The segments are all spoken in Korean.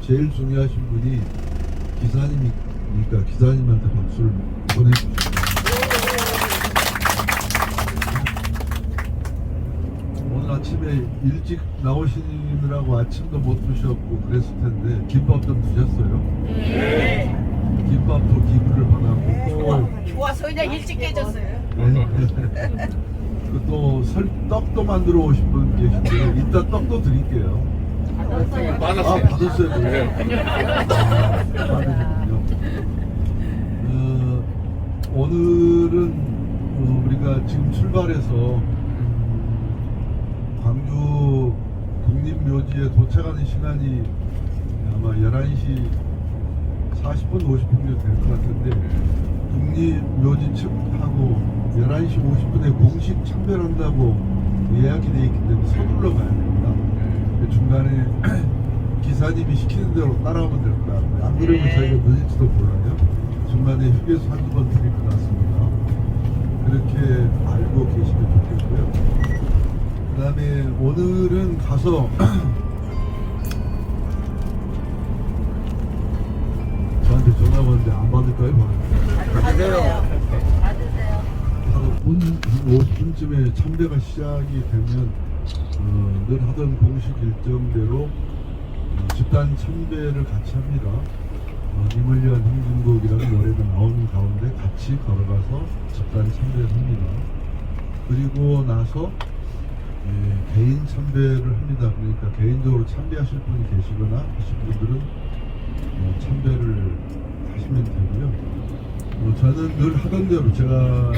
제일 중요하신 분이 기사님이니까 기사님한테 박수를 보내주시죠. 오늘 아침에 일찍 나오시느라고 아침도 못 드셨고 그랬을 텐데 김밥 좀 드셨어요? 네. 김밥도 기부를 받았고 좋아서 그냥 일찍 깨졌어요. 또 떡도 만들어 오신 분 계신데 이따 떡도 드릴게요. 받았어요. 받았어요. 받으셨군요. 오늘은 우리가 지금 출발해서 광주 국립묘지에 도착하는 시간이 아마 11시 40분 50분 정도 될 것 같은데 국립묘지 측하고 11시 50분에 공식 참배한다고 예약이 돼 있기 때문에 서둘러 가야 됩니다. 중간에 기사님이 시키는 대로 따라오면 될 것 같고요. 안 그러면 저희가 늦을지도 몰라요. 중간에 휴게소 한두 번 드릴 것 같습니다. 그렇게 알고 계시면 좋겠고요. 그 다음에 오늘은 가서 저한테 전화 오는데 안 받을까요? 받으세요. 바로 50분쯤에 참배가 시작이 되면 늘 하던 공식 일정대로 집단 참배를 같이 합니다. 님을 위한 행진곡이라는 노래가 나오는 가운데 같이 걸어가서 집단 참배를 합니다. 그리고 나서 개인 참배를 합니다. 그러니까 개인적으로 참배하실 분이 계시거나 하실 분들은 참배를 하시면 되고요. 저는 늘 하던 대로 제가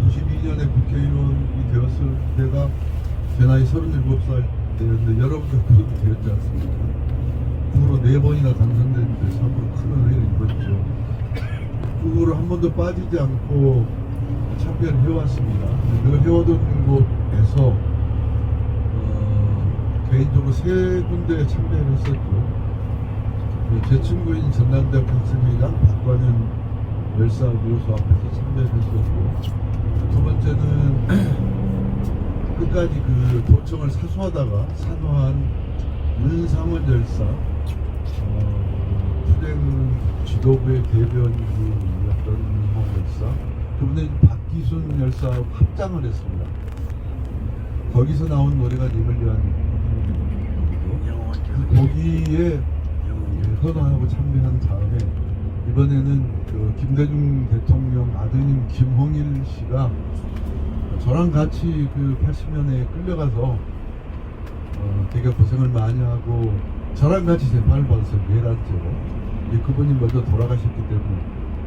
92년에 국회의원이 되었을 때가 제 나이 37살 때였는데 여러분들 그렇게 되었지 않습니까? 후보로 4번이나 당선됐는데 참으로 큰 은혜를 입었죠. 후보로 한 번도 빠지지 않고 참배를 해왔습니다. 늘 해오던 곳에서 개인적으로 3군데 참배를 했었죠. 제 친구인 전남대학 학생회장 박관현 열사교수 앞에서 참배를 했었고, 두 번째는 끝까지 그 도청을 사수하다가 산화한 윤상원 열사, 투쟁 지도부의 대변인이었던 윤상원 열사, 그분의 박기순 열사와 합장을 했습니다. 거기서 나온 노래가 님을 위한 그 거기에 헌화하고 참배한 다음에 이번에는 그 김대중 대통령 아드님 김홍일 씨가 저랑 같이 그 80년에 끌려가서 되게 고생을 많이 하고 저랑 같이 재판을 받았어요. 내란죄로. 그분이 먼저 돌아가셨기 때문에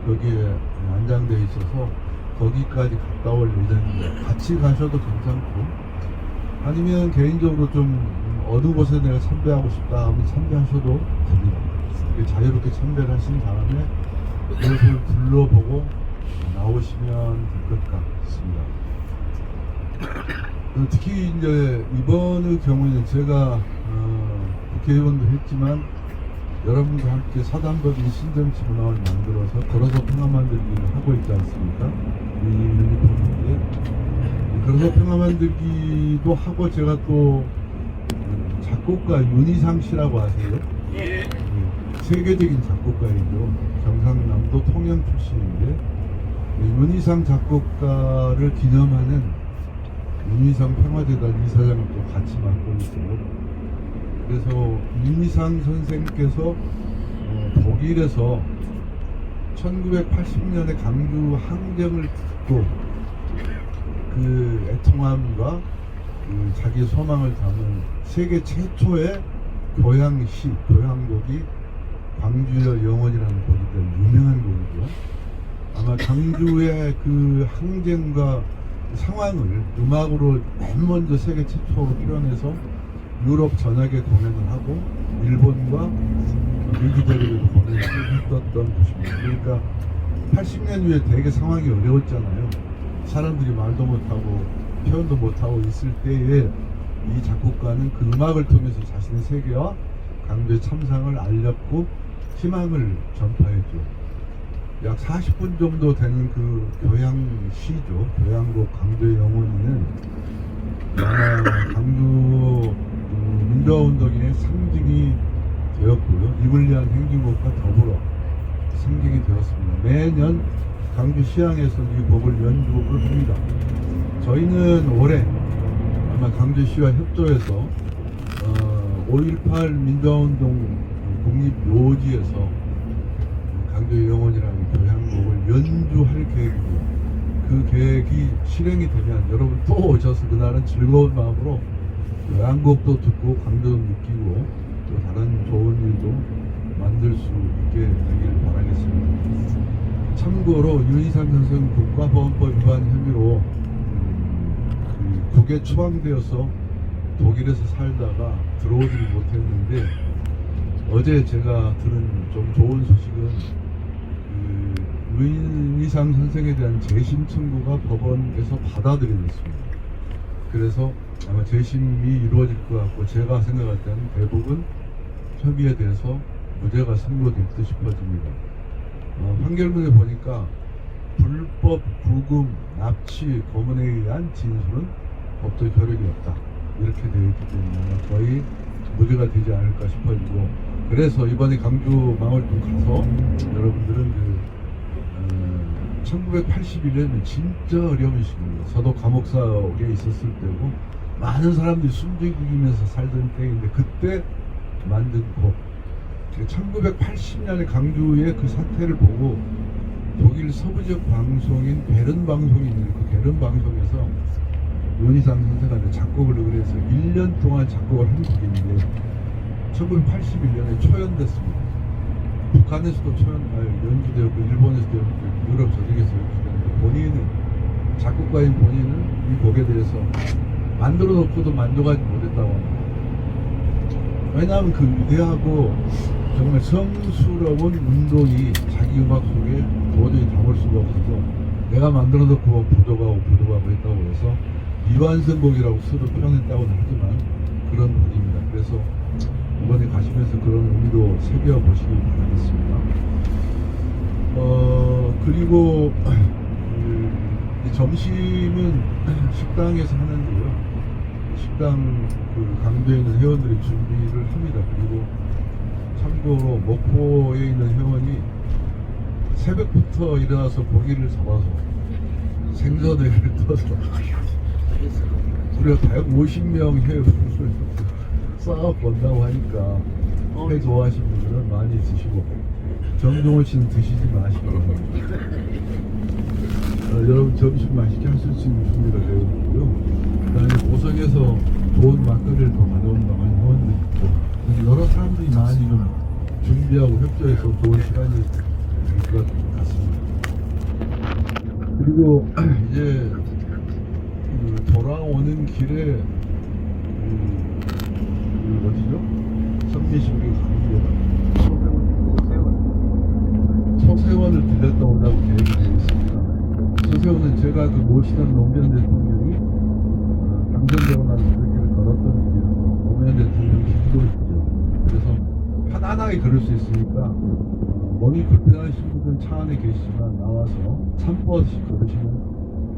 거기에 안장되어 있어서 거기까지 갔다 올 예정입니다. 같이 가셔도 괜찮고 아니면 개인적으로 좀 어느 곳에 내가 참배하고 싶다 하면 참배하셔도 됩니다. 자유롭게 참배를 하신 다음에 그것을 둘러보고 나오시면 될 것 같습니다. 특히 이제 이번의 경우에는 제가 국회의원도 했지만 여러분과 함께 사단법인 신정지문화를 만들어서 걸어서 평화 만들기를 하고 있지 않습니까? 이 유니폼인데 걸어서 평화 만들기도 하고 제가 또 작곡가 윤희상 씨라고 아세요? 예. 세계적인 작곡가이죠. 경상남도 통영 출신인데 윤희상 작곡가를 기념하는 윤희상 평화재단 이사장을 또 같이 맡고 있어요. 그래서 윤희상 선생께서 독일에서 1980년에 강주 항쟁을 듣고 그 애통함과 그 자기 소망을 담은 세계 최초의 교향시, 교향곡이 광주여 영원이라는 곡인데 유명한 곡이죠. 아마 강주의 그 항쟁과 상황을 음악으로 맨 먼저 세계 최초로 표현해서 유럽 전역에 공연을 하고 일본과 미국 대륙에도 공연을 했었던 곳입니다. 그러니까 80년 후에 되게 상황이 어려웠잖아요. 사람들이 말도 못하고 표현도 못하고 있을 때에 이 작곡가는 그 음악을 통해서 자신의 세계와 강주의 참상을 알렸고 희망을 전파했죠. 약 40분 정도 되는 그 교향시죠. 교향곡 강주의 영혼이는 아마 강주 민주화운동의 상징이 되었고요. 이를 위한 행진곡과 더불어 상징이 되었습니다. 매년 강주시향에서 이 곡을 연주를 합니다. 저희는 올해 아마 강주시와 협조해서 5.18 민주화운동 국립묘지에서 강주의 영혼이라는 교향곡을 연주할 계획이고요. 그 계획이 실행이 되면 여러분 또 오셔서 그날은 즐거운 마음으로 교향곡도 듣고 강조도 느끼고 또 다른 좋은 일도 만들 수 있게 되길 바라겠습니다. 참고로 윤희상 선생 국가보안법 위반 혐의로 국에 추방되어서 독일에서 살다가 들어오지를 못했는데 어제 제가 들은 좀 좋은 소식은 윤희상 선생에 대한 재심 청구가 법원에서 받아들여졌습니다. 그래서 아마 재심이 이루어질 것 같고 제가 생각할 때는 대부분 협의에 대해서 무죄가 선고될 듯 싶어집니다. 판결문에 보니까 불법 구금, 납치, 검언에 의한 진술은 법적 효력이 없다 이렇게 되어 있기 때문에 아마 거의 무죄가 되지 않을까 싶어지고 그래서 이번에 강주 망월동 가서 여러분들은 1981년은 진짜 어려운 시기입니다. 저도 감옥 속에 있었을 때고 많은 사람들이 숨죽이면서 살던 때인데 그때 만든 곡 1980년에 강주의 그 사태를 보고 독일 서부지역 방송인 베른 방송이 있는데 그 베른 방송에서 윤희상 선생한테 작곡을 의뢰해서 1년 동안 작곡을 한 곡인데 1981년에 초연됐습니다. 북한에서도 연주되었고 일본에서도 연주되었고 유럽 전역에서 연주되었는데 본인은 작곡가인 본인은 이 곡에 대해서 만들어 놓고도 만족하지 못했다고 합니다. 왜냐하면 그 위대하고 정말 성스러운 운동이 자기 음악 속에 도저히 담을 수가 없어서 내가 만들어 놓고 부족하고 했다고 해서 미완성곡이라고 스스로 표현했다고는 하지만 그런 곡입니다. 그래서 이번에 가시면서 그런 의미도 새겨보시기 바라겠습니다. 그리고 이 점심은 식당에서 하는데요. 식당 강주에 있는 회원들이 준비를 합니다. 그리고 참고로 목포에 있는 회원이 새벽부터 일어나서 고기를 잡아서 생선회를 떠서 무려 150명 회원을 쌓아 본다고 하니까 회 좋아하시는 분들은 많이 드시고 정종호 씨는 드시지 마시고 여러분 점심 맛있게 하실 수 있는 준비가 되어 있고요. 그다음에 고성에서 좋은 막걸리를 더 가져온다고 하는 회원들이 있고 여러 사람들이 많이 좀 준비하고 협조해서 좋은 시간이 될 것 같습니다. 그리고 이제 돌아오는 길에 어디죠? 선미신비 서세원을 들렸다 오라고 계획이 되어 있습니다. 서세원은 제가 그 모시던 노무현 대통령이 당선되고 나서 그 길을 걸었던 길이어서 노무현 대통령 기도했죠. 그래서 편안하게 걸을 수 있으니까 몸이 불편하신 분들은 차 안에 계시지만 나와서 산버스씩 걸으시면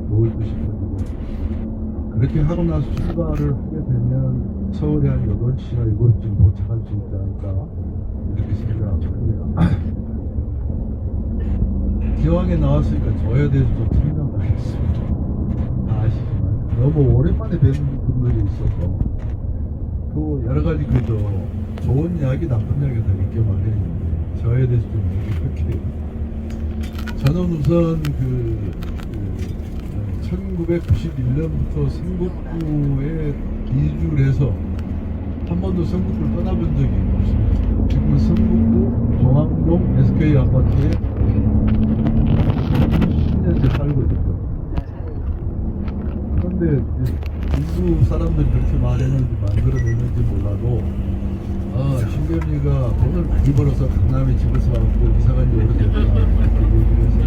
좋을 듯 싶어지고 그렇게 하고 나서 출발을 하게 되면 서울에 한 8시나 7시쯤 도착할 수 있지 않을까 이렇게 생각합니다. 기왕에 나왔으니까 저에 대해서 좀 설명을 하겠습니다. 다 아시지만 너무 오랜만에 뵙는 분들이 있어서 또 여러가지 좋은 이야기 나쁜 이야기 다 있게 말했는데 저에 대해서 좀 얘기할게요. 저는 우선 1991년부터 성북구에 이주를 해서 한 번도 성북구를 떠나본 적이 없습니다. 지금은 성북구 종암동 SK 아파트에 10년째 살고 있어요. 그런데 인구 사람들이 그렇게 말했는지 만들어냈는지 몰라도 신변이가 돈을 많이 벌어서 강남에 집을 사갖고 이사간 지 오래됐다 이렇게 얘기를 해서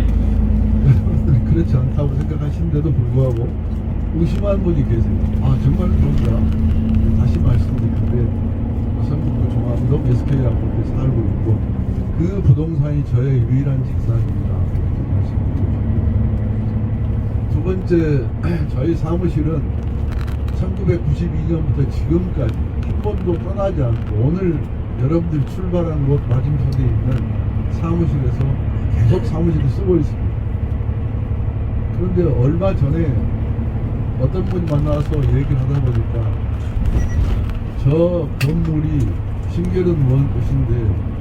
그렇지 않다고 생각하시는데도 불구하고 의심하는 분이 계세요. 정말 그런가? 다시 말씀드리는데 성북구 종암동 SK 아파트에 살고 있고 그 부동산이 저의 유일한 직산입니다. 이렇게 말씀드립니다. 두 번째, 저희 사무실은 1992년부터 지금까지 한 번도 떠나지 않고 오늘 여러분들이 출발한 곳 맞은편에 있는 사무실에서 계속 사무실을 쓰고 있습니다. 그런데 얼마 전에 어떤 분이 만나서 얘기를 하다 보니까 저 건물이 신계른 의원 것인데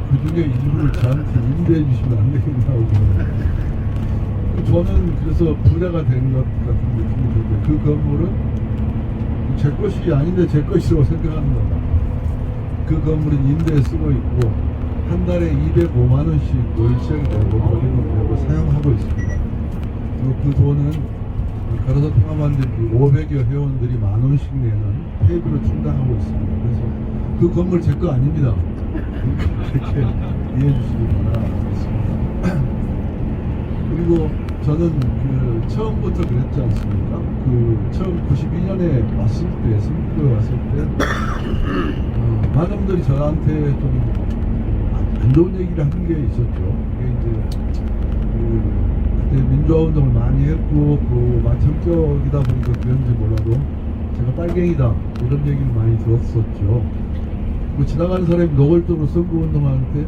그 중에 일부를 저한테 임대해 주시면 안 되겠냐고. 저는 그래서 부자가 된 것 같은 느낌이 드는데 그 건물은 제 것이 아닌데 제 것이라고 생각하는 거다. 그 건물은 임대에 쓰고 있고 한 달에 205만 원씩 월세를 내고 벌금을 내고 사용하고 있습니다. 그리고 그 돈은 걸어서 통합만들기 500여 회원들이 만 원씩 내는 폐비로 충당하고 있습니다. 그래서 그 건물 제 거 아닙니다. 그렇게 이해해 주시기 바라겠습니다. 그리고 저는 그 처음부터 그랬지 않습니까? 그 처음 92년에 왔을 때, 선거에 왔을 때 많은 분들이 저한테 좀 안 좋은 얘기를 한 게 있었죠. 그게 이제 그때 민주화운동을 많이 했고 그 마천격이다 보니까 그런지 몰라도 제가 빨갱이다 이런 얘기를 많이 들었었죠. 그 지나가는 사람이 노골적으로 선거운동하는 때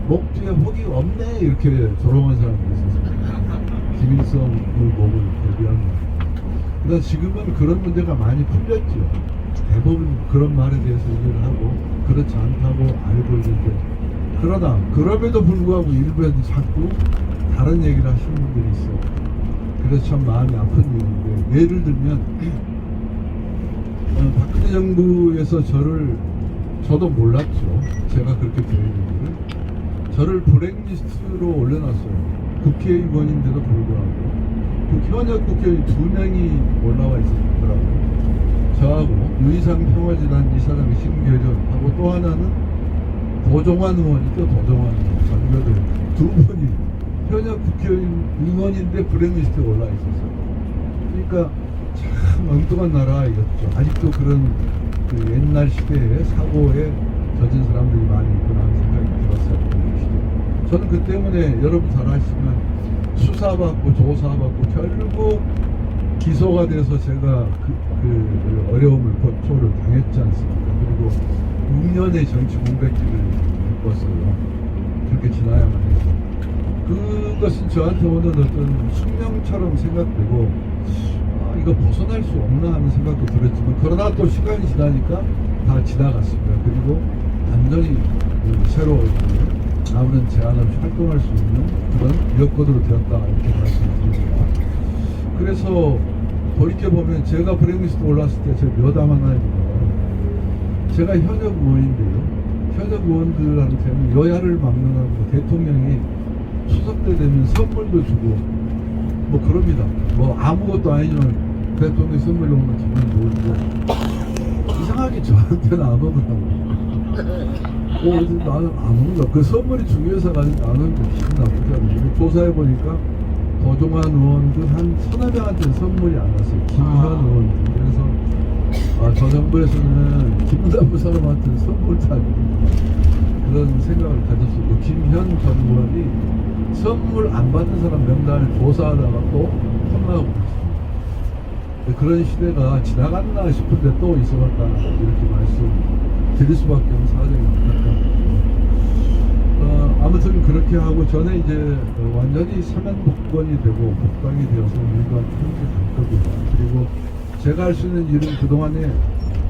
목 뒤에 혹이 없네 이렇게 조롱한 사람들이 있었어요. 김일성을 목을 대비한 말. 그러나 지금은 그런 문제가 많이 풀렸죠. 대부분 그런 말에 대해서 얘기를 하고 그렇지 않다고 알고 있는데 그러나 그럼에도 불구하고 일부에도 자꾸 다른 얘기를 하시는 분들이 있어요. 그래서 참 마음이 아픈 일인데 예를 들면 박근혜 정부에서 저도 몰랐죠. 제가 그렇게 되어 있는지를 저를 블랙리스트로 올려놨어요. 국회의원인데도 불구하고 현역 국회의원 2명이 올라와 있었더라고요. 저하고 유이상 평화재단 이사장 신계련하고 또 하나는 도종환 의원이죠. 도종환 의원. 두 분이 현역 국회의원인데 블랙리스트에 올라 있었어요. 그러니까 참 엉뚱한 나라였죠. 아직도 그런 그 옛날 시대의 사고에 젖은 사람들이 많이 있구나 하는 생각이 들었어요. 저는 그 때문에 여러분 잘 아시지만 수사받고 조사받고 결국 기소가 돼서 제가 그 어려움을 고초를 당했지 않습니까? 그리고 6년의 정치 공백기를 겪었어요. 그렇게 지나야만 해서 그것은 저한테 오는 어떤 숙명처럼 생각되고 이거 벗어날 수 없나 하는 생각도 들었지만 그러나 또 시간이 지나니까 다 지나갔습니다. 그리고 완전히 새로 아무런 제한 없이 활동할 수 있는 그런 여건으로 되었다 이렇게 말씀드립니다. 그래서 돌이켜보면 제가 블랙리스트 올랐을 때 제가 몇 아마나입니다. 제가 현역 의원인데요. 현역 의원들한테는 여야를 막론하고 대통령이 추석 때 되면 선물도 주고 뭐 그럽니다. 뭐 아무것도 아니지만 대통령이 선물 오면 기분 좋은데 이상하게 저한테는 안 오더라고요. 나는 안 오는가? 그 선물이 중요해서가 아니라 안 오는데 기분 나쁘지 않아요. 조사해보니까 도종환 의원들 한 서너 명한테는 선물이 안 왔어요. 김현 의원들. 그래서 저 정부에서는 김남부 사람한테는 선물도 안 줍니다. 그런 생각을 가졌었고 김현 전 의원이 선물 안 받는 사람 명단을 조사하다가 또 혼나고 있습니다. 그런 시대가 지나갔나 싶은데 또 있어봤다 이렇게 말씀 드릴 수밖에 없는 사정이 안타깝죠. 아무튼 그렇게 하고 저는 이제 완전히 사면복권이 되고 복당이 되어서 민주화 편지 갈 겁니다. 그리고 제가 할 수 있는 일은 그동안에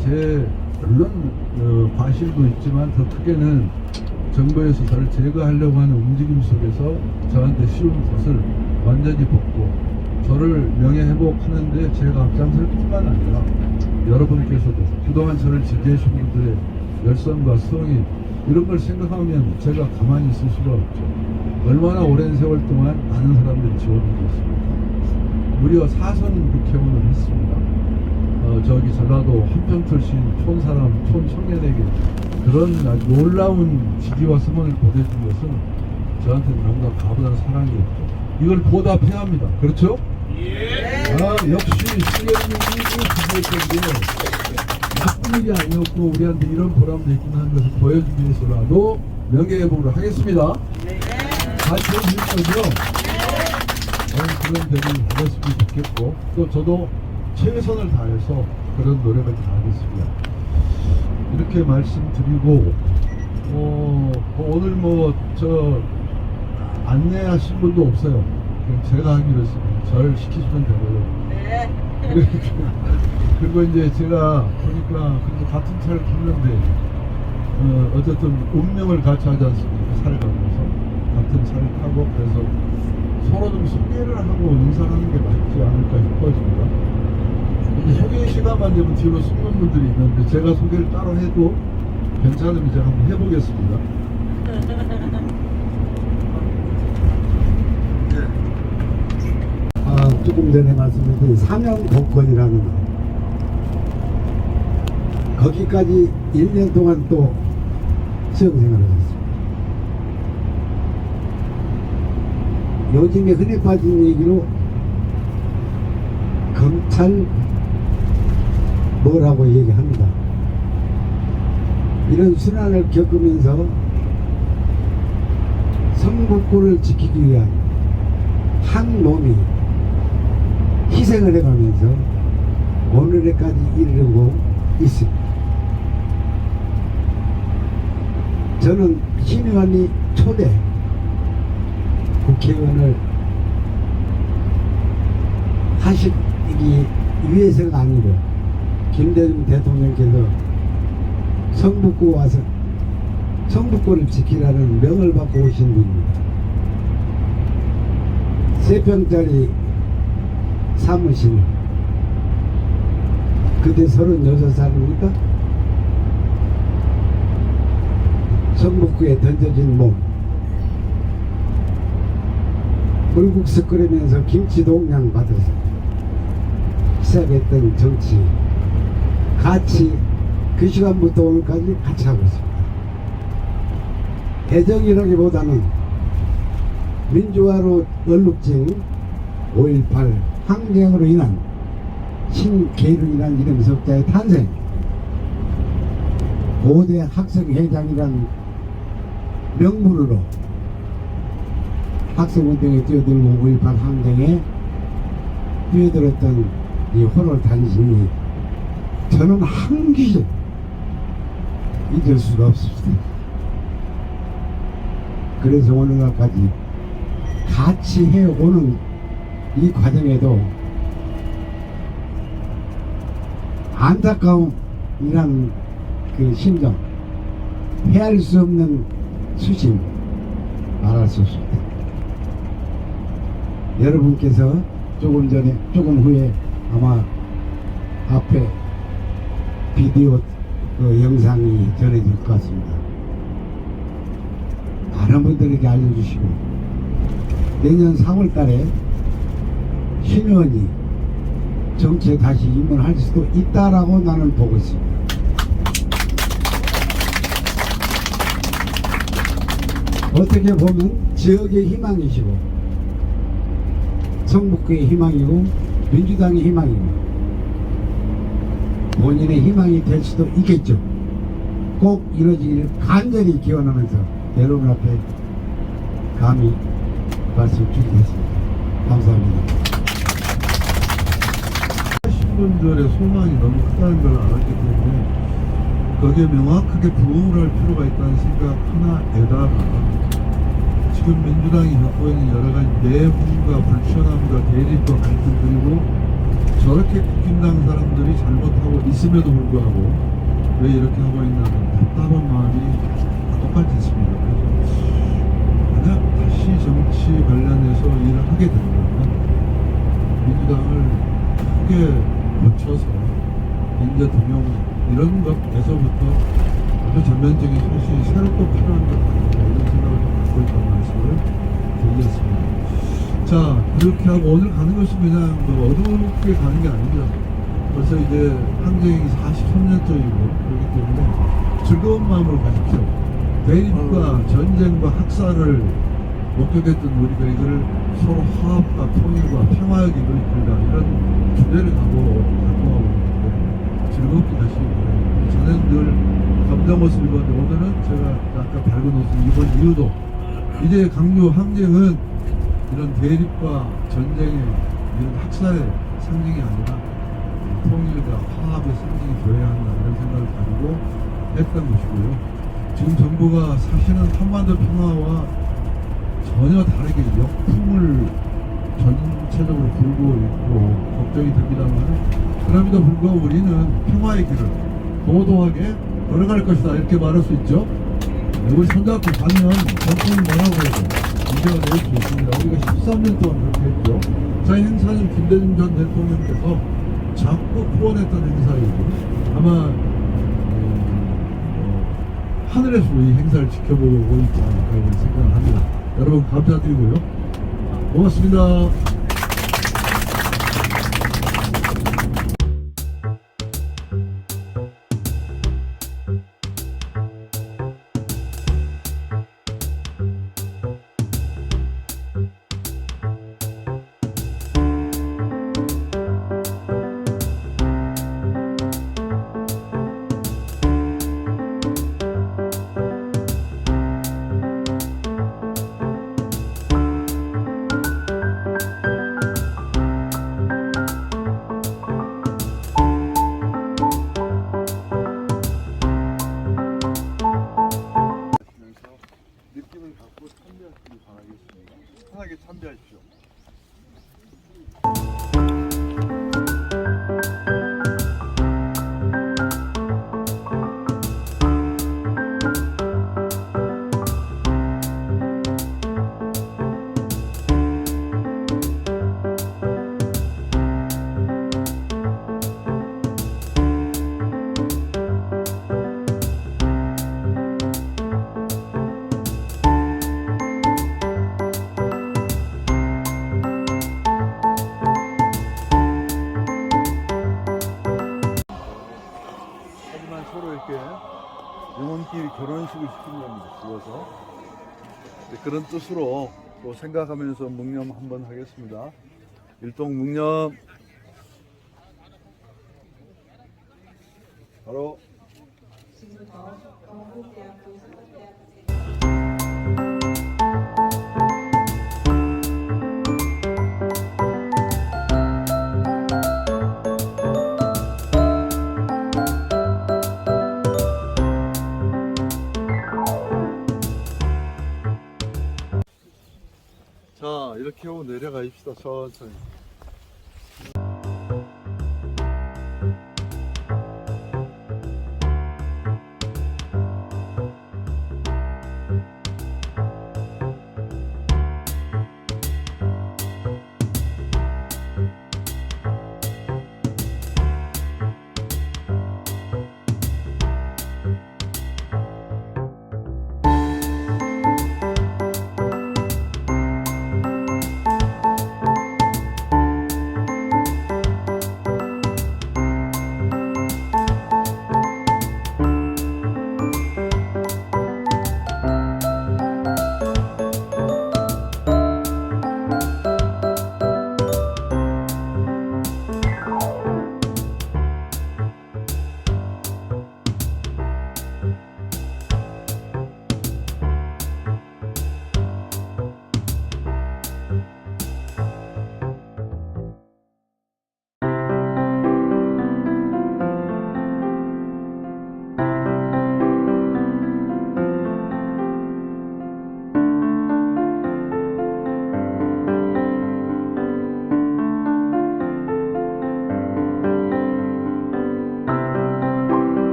제 물론 과실도 있지만 더 크게는 정부에서 저를 제거하려고 하는 움직임 속에서 저한테 씌운 것을 완전히 벗고 저를 명예회복하는데 제가 앞장설 뿐만 아니라 여러분께서도 그동안 저를 지지해주신 분들의 열성과 성의 이런 걸 생각하면 제가 가만히 있을 수가 없죠. 얼마나 오랜 세월 동안 많은 사람들이 지원해 주셨습니까? 무려 4선 국회의원을 했습니다. 저기 전라도 한평철신 촌사람, 촌청년에게 그런 아주 놀라운 지지와 성원을 보내준 것은 저한테는 너무나 가보다는 사랑이었죠. 이걸 보답해야 합니다. 그렇죠? 역시 신경님이 지지했던 게 나쁜 일이 아니었고 우리한테 이런 보람도 있구나 하는 것을 보여주기 위해서라도 명예회복을 하겠습니다. 같이 해주실 거죠? 그런 대우를 받았으면 좋겠고 또 저도 최선을 다해서 그런 노력을 다하겠습니다. 이렇게 말씀드리고 오늘 뭐 저 안내하신 분도 없어요. 그냥 제가 하기로 했습니다. 절 시키시면 되고요. 네. 그리고 이제 제가 보니까 그래도 같은 차를 탔는데 어쨌든 운명을 같이 하지 않습니까? 살아가면서 같은 차를 타고 그래서 서로 좀 소개를 하고 인사를 하는 게 맞지 않을까 싶어집니다. 이제 소개 시간만 되면 뒤로 숨는 분들이 있는데 제가 소개를 따로 해도 괜찮으면 제가 한번 해보겠습니다. 조금 전에 말씀드린 사명복권이라는 거, 거기까지 1년 동안 또 수영생활을 했습니다. 요즘에 흔해 빠진 얘기로 검찰 뭐라고 얘기합니다. 이런 순환을 겪으면서 성북구를 지키기 위한 한 몸이 희생을 해가면서 오늘에까지 이르고 있습니다. 저는 신의원이 초대 국회의원을 하시기 위해서가 아니고 김대중 대통령께서 성북구 와서 성북구를 지키라는 명을 받고 오신 분입니다. 3평짜리 사무실, 그때 36살입니까? 성북구에 던져진 몸, 불국수 끓이면서 김치동량 받아서 시작했던 정치, 같이 그 시간부터 오늘까지 같이 하고 있습니다. 애정이라기보다는 민주화로 얼룩진 5.18 항쟁으로 인한 신계로 인한 이름 석자의 탄생, 고대 학생회장이란 명물로 학생운동에 뛰어들고 5.18 항쟁에 뛰어들었던 이 호롤 단신이 저는 한기적 잊을 수가 없습니다. 그래서 오늘날까지 같이 해오는 이 과정에도 안타까움이란 그 심정, 헤아릴 수 없는 수심 말할 수 없습니다. 여러분께서 조금 후에 아마 앞에 비디오 그 영상이 전해질 것 같습니다. 많은 분들에게 알려주시고 내년 4월 달에 신의원이 정치에 다시 입문할 수도 있다라고 나는 보고 있습니다. 어떻게 보면 지역의 희망이시고 성북구의 희망이고 민주당의 희망이고 본인의 희망이 될 수도 있겠죠. 꼭 이루어지기를 간절히 기원하면서 여러분 앞에 감히 말씀드리겠습니다. 감사합니다. 분들의 소망이 너무 크다는 걸 알았기 때문에 거기에 명확하게 부응을 할 필요가 있다는 생각 하나에다가 지금 민주당이 겪고 있는 여러 가지 내분과 불편함과 대립과 갈등, 그리고 저렇게 국힘당 사람들이 잘못하고 있음에도 불구하고 왜 이렇게 하고 있나 답답한 마음이 똑같이 있습니다. 그래서 만약 다시 정치 관련해서 일을 하게 된다면 민주당을 크게 거쳐서 인재 등용 이런 것에서부터 아주 전면적인 소식이 새로 또 필요한 것 같다, 이런 생각을 갖고 있다는 말씀을 드리겠습니다. 자, 이렇게 하고 오늘 가는 것이 그냥 뭐 어둡게 가는 게 아닙니다. 벌써 이제 항쟁이 43년째이고 그렇기 때문에 즐거운 마음으로 가십시오. 대립과 전쟁과 학살을 목격했던 우리가 이거를 서로 화합과 통일과 평화의 길로 이끌다, 이런 주제를 갖고 가고 있는데 즐겁게 가시기 바랍니다. 저는 늘 감정 옷을 입었는데 오늘은 제가 약간 밝은 옷을 입은 이유도 이제 강요 항쟁은 이런 대립과 전쟁의 이런 학살의 상징이 아니라 통일과 화합의 상징이 되어야 한다, 이런 생각을 가지고 했던 것이고요. 지금 정부가 사실은 한반도 평화와 전혀 다르게 역풍을 전체적으로 불고 있고 걱정이 됩니다만, 그럼에도 불구하고 우리는 평화의 길을 도도하게 걸어갈 것이다, 이렇게 말할 수 있죠. 우리 손잡고 가면 전통이 뭐라고 해도 문제가 될 수 있습니다. 우리가 13년 동안 그렇게 했죠. 저희 행사는 김대중 전 대통령께서 자꾸 후원했던 행사이고, 아마 하늘에서 이 행사를 지켜보고 있지 않을까 이런 생각을 합니다. 여러분 감사드리고요. 고맙습니다. 느낌을 갖고 참여하시길 바라겠습니다. 편하게 참여하십시오. 하지만 서로 이렇게 영혼끼리 결혼식을 시킨 겁니다. 불러서 그런 뜻으로 또 생각하면서 묵념 한번 하겠습니다. 일동 묵념. 바로 자, 이렇게 하고 내려가십시다. 천천히.